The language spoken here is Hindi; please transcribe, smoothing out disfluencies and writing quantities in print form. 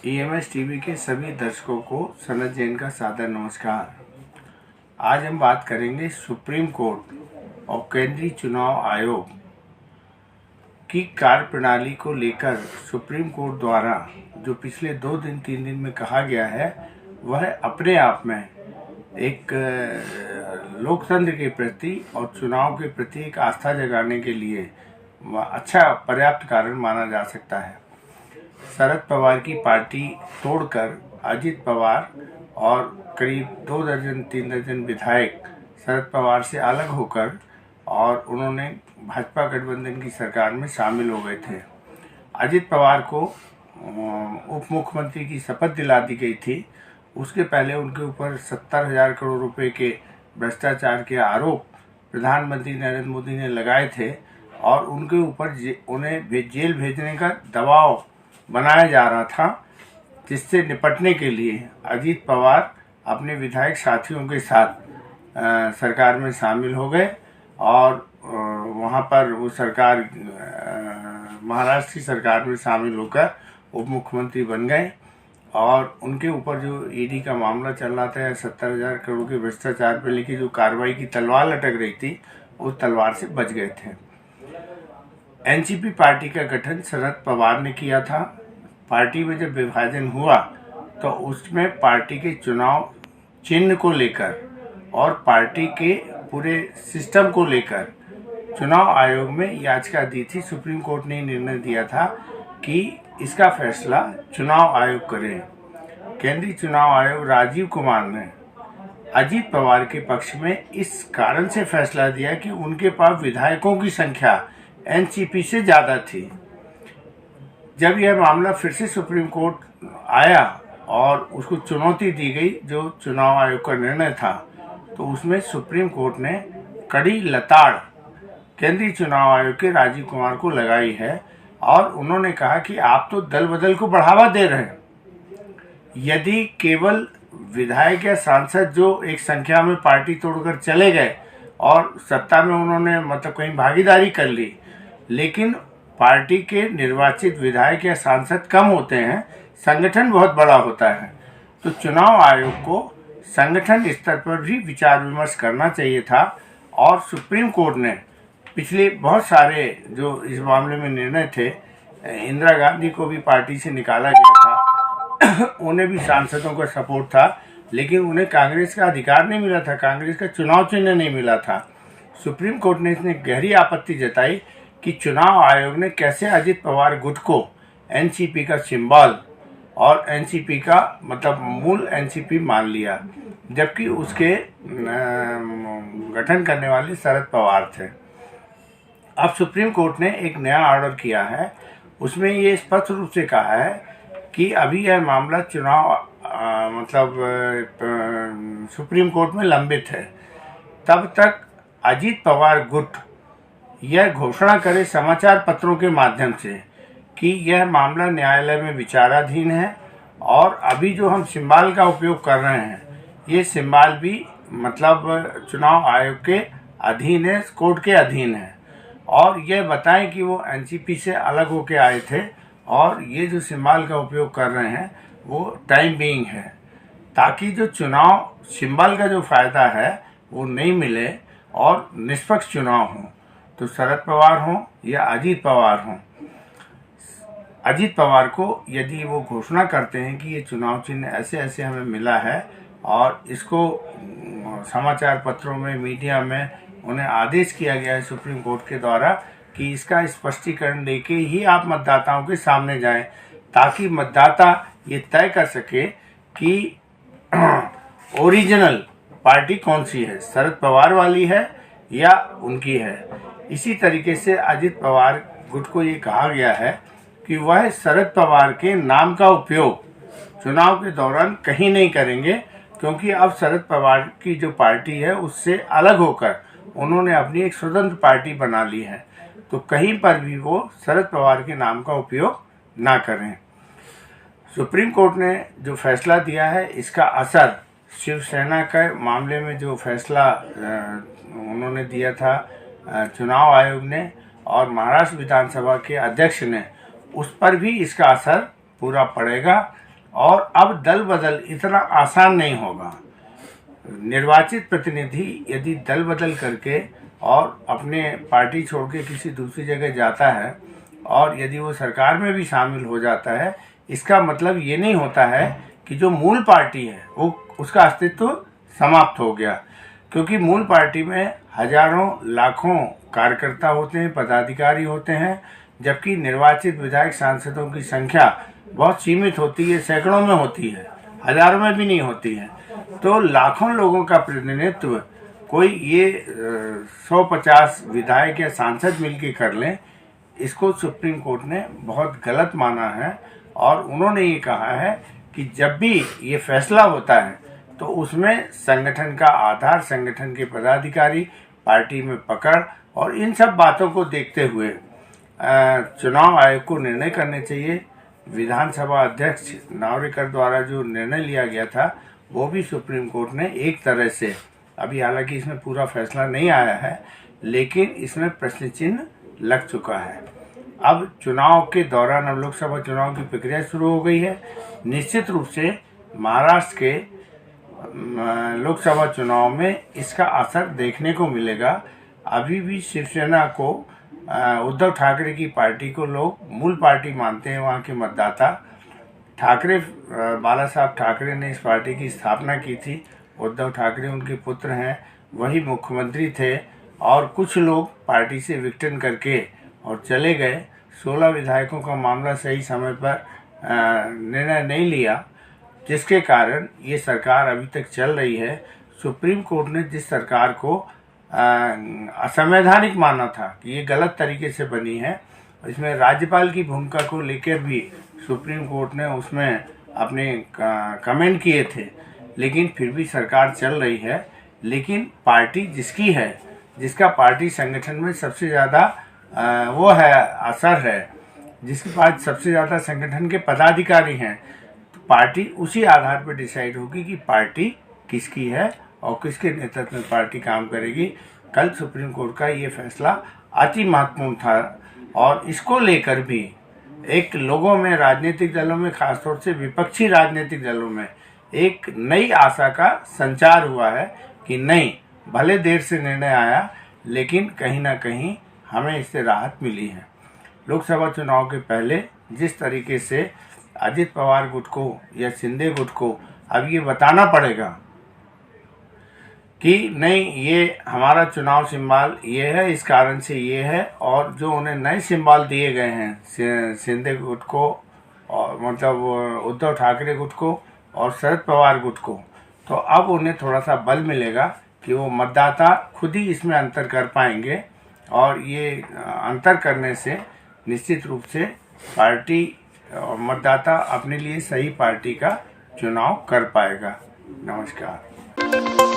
EMS टीवी के सभी दर्शकों को सनत जैन का सादर नमस्कार। आज हम बात करेंगे सुप्रीम कोर्ट और केंद्रीय चुनाव आयोग की कार्यप्रणाली को लेकर। सुप्रीम कोर्ट द्वारा जो पिछले 2-3 दिन में कहा गया है, वह अपने आप में एक लोकतंत्र के प्रति और चुनाव के प्रति एक आस्था जगाने के लिए अच्छा पर्याप्त कारण माना जा सकता है। शरद पवार की पार्टी तोड़कर अजित पवार और करीब 2-3 दर्जन विधायक शरद पवार से अलग होकर और उन्होंने भाजपा गठबंधन की सरकार में शामिल हो गए थे। अजित पवार को उप मुख्यमंत्री की शपथ दिला दी गई थी। उसके पहले उनके ऊपर 70,000 करोड़ रुपए के भ्रष्टाचार के आरोप प्रधानमंत्री नरेंद्र मोदी ने लगाए थे और उनके ऊपर उन्हें जेल भेजने का दबाव बनाया जा रहा था, जिससे निपटने के लिए अजित पवार अपने विधायक साथियों के साथ सरकार में शामिल हो गए और वहां पर वो सरकार महाराष्ट्र की सरकार में शामिल होकर उप मुख्यमंत्री बन गए और उनके ऊपर जो ईडी का मामला चल रहा था 70,000 करोड़ के भ्रष्टाचार पर, लेकिन जो कार्रवाई की तलवार लटक रही थी, उस तलवार से बच गए थे। एनसीपी पार्टी का गठन शरद पवार ने किया था। पार्टी में जब विभाजन हुआ तो उसमें पार्टी के चुनाव चिन्ह को लेकर और पार्टी के पूरे सिस्टम को लेकर चुनाव आयोग में याचिका दी थी। सुप्रीम कोर्ट ने निर्णय दिया था कि इसका फैसला चुनाव आयोग करे। केंद्रीय चुनाव आयोग राजीव कुमार ने अजित पवार के पक्ष में इस कारण से फैसला दिया कि उनके पास विधायकों की संख्या एनसीपी से ज्यादा थी। जब यह मामला फिर से सुप्रीम कोर्ट आया और उसको चुनौती दी गई जो चुनाव आयोग का निर्णय था, तो उसमें सुप्रीम कोर्ट ने कड़ी लताड़ केंद्रीय चुनाव आयोग के राजीव कुमार को लगाई है और उन्होंने कहा कि आप तो दल बदल को बढ़ावा दे रहे हैं। यदि केवल विधायक या सांसद जो एक संख्या में पार्टी तोड़कर चले गए और सत्ता में उन्होंने कहीं भागीदारी कर ली, लेकिन पार्टी के निर्वाचित विधायक या सांसद कम होते हैं, संगठन बहुत बड़ा होता है, तो चुनाव आयोग को संगठन स्तर पर भी विचार विमर्श करना चाहिए था। और सुप्रीम कोर्ट ने पिछले बहुत सारे जो इस मामले में निर्णय थे, इंदिरा गांधी को भी पार्टी से निकाला गया था, उन्हें भी सांसदों का सपोर्ट था, लेकिन उन्हें कांग्रेस का अधिकार नहीं मिला था, कांग्रेस का चुनाव चिन्ह नहीं मिला था। सुप्रीम कोर्ट ने इसने गहरी आपत्ति जताई कि चुनाव आयोग ने कैसे अजित पवार गुट को एनसीपी का सिंबल और एनसीपी का मूल एनसीपी मान लिया, जबकि उसके गठन करने वाले शरद पवार थे। अब सुप्रीम कोर्ट ने एक नया ऑर्डर किया है, उसमें ये स्पष्ट रूप से कहा है कि अभी यह मामला चुनाव सुप्रीम कोर्ट में लंबित है, तब तक अजित पवार गुट यह घोषणा करे समाचार पत्रों के माध्यम से कि यह मामला न्यायालय में विचाराधीन है और अभी जो हम सिंबल का उपयोग कर रहे हैं, ये सिंबल भी चुनाव आयोग के अधीन है, कोर्ट के अधीन है, और यह बताएं कि वो एनसीपी से अलग होके आए थे और ये जो सिंबल का उपयोग कर रहे हैं वो टाइम बीइंग है, ताकि जो चुनाव सिंबल का जो फायदा है वो नहीं मिले और निष्पक्ष चुनाव हो। तो शरद पवार हों या अजित पवार हों, अजित पवार को यदि वो घोषणा करते हैं कि ये चुनाव चिन्ह ऐसे ऐसे हमें मिला है और इसको समाचार पत्रों में, मीडिया में उन्हें आदेश किया गया है सुप्रीम कोर्ट के द्वारा कि इसका स्पष्टीकरण देके ही आप मतदाताओं के सामने जाएं, ताकि मतदाता ये तय कर सके कि ओरिजिनल पार्टी कौन सी है, शरद पवार वाली है या उनकी है। इसी तरीके से अजित पवार गुट को ये कहा गया है कि वह शरद पवार के नाम का उपयोग चुनाव के दौरान कहीं नहीं करेंगे, क्योंकि अब शरद पवार की जो पार्टी है उससे अलग होकर उन्होंने अपनी एक स्वतंत्र पार्टी बना ली है, तो कहीं पर भी वो शरद पवार के नाम का उपयोग ना करें। सुप्रीम कोर्ट ने जो फैसला दिया है, इसका असर शिवसेना के मामले में जो फैसला उन्होंने दिया था चुनाव आयोग ने और महाराष्ट्र विधानसभा के अध्यक्ष ने, उस पर भी इसका असर पूरा पड़ेगा। और अब दल बदल इतना आसान नहीं होगा। निर्वाचित प्रतिनिधि यदि दल बदल करके और अपने पार्टी छोड़ के किसी दूसरी जगह जाता है और यदि वो सरकार में भी शामिल हो जाता है, इसका मतलब ये नहीं होता है कि जो मूल पार्टी है वो उसका अस्तित्व समाप्त हो गया, क्योंकि मूल पार्टी में हजारों लाखों कार्यकर्ता होते हैं, पदाधिकारी होते हैं, जबकि निर्वाचित विधायक सांसदों की संख्या बहुत सीमित होती है, सैकड़ों में होती है, हजारों में भी नहीं होती है। तो लाखों लोगों का प्रतिनिधित्व कोई ये 150 विधायक या सांसद मिलकर कर लें, इसको सुप्रीम कोर्ट ने बहुत गलत माना है। और उन्होंने ये कहा है कि जब भी ये फैसला होता है तो उसमें संगठन का आधार, संगठन के पदाधिकारी, पार्टी में पकड़ और इन सब बातों को देखते हुए चुनाव आयोग को निर्णय करने चाहिए। विधानसभा अध्यक्ष नावरेकर द्वारा जो निर्णय लिया गया था वो भी सुप्रीम कोर्ट ने एक तरह से, अभी हालांकि इसमें पूरा फैसला नहीं आया है, लेकिन इसमें प्रश्न चिन्ह लग चुका है। अब चुनाव के दौरान, अब लोकसभा चुनाव की प्रक्रिया शुरू हो गई है। निश्चित रूप से महाराष्ट्र के लोकसभा चुनाव में इसका असर देखने को मिलेगा। अभी भी शिवसेना को, उद्धव ठाकरे की पार्टी को लोग मूल पार्टी मानते हैं, वहाँ के मतदाता। बाला साहब ठाकरे ने इस पार्टी की स्थापना की थी। उद्धव ठाकरे उनके पुत्र हैं, वही मुख्यमंत्री थे और कुछ लोग पार्टी से विघटन करके और चले गए। 16 विधायकों का मामला सही समय पर निर्णय नहीं लिया, जिसके कारण ये सरकार अभी तक चल रही है। सुप्रीम कोर्ट ने जिस सरकार को असंवैधानिक माना था कि ये गलत तरीके से बनी है, इसमें राज्यपाल की भूमिका को लेकर भी सुप्रीम कोर्ट ने उसमें अपने कमेंट किए थे, लेकिन फिर भी सरकार चल रही है। लेकिन पार्टी जिसकी है, जिसका पार्टी संगठन में सबसे ज़्यादा वो है, असर है, जिसके पास सबसे ज़्यादा संगठन के पदाधिकारी हैं, तो पार्टी उसी आधार पर डिसाइड होगी कि पार्टी किसकी है और किसके नेतृत्व में पार्टी काम करेगी। कल सुप्रीम कोर्ट का ये फैसला अति महत्वपूर्ण था और इसको लेकर भी एक लोगों में, राजनीतिक दलों में, खासतौर से विपक्षी राजनीतिक दलों में एक नई आशा का संचार हुआ है कि नहीं, भले देर से निर्णय आया लेकिन कहीं ना कहीं हमें इससे राहत मिली है। लोकसभा चुनाव के पहले जिस तरीके से अजित पवार गुट को या शिंदे गुट को अब ये बताना पड़ेगा कि नहीं, ये हमारा चुनाव सिंबल ये है, इस कारण से ये है, और जो उन्हें नए सिंबल दिए गए हैं शिंदे गुट को और मतलब उद्धव ठाकरे गुट को और शरद पवार गुट को, तो अब उन्हें थोड़ा सा बल मिलेगा कि वो मतदाता खुद ही इसमें अंतर कर पाएंगे। और ये अंतर करने से निश्चित रूप से पार्टी और मतदाता अपने लिए सही पार्टी का चुनाव कर पाएगा। नमस्कार।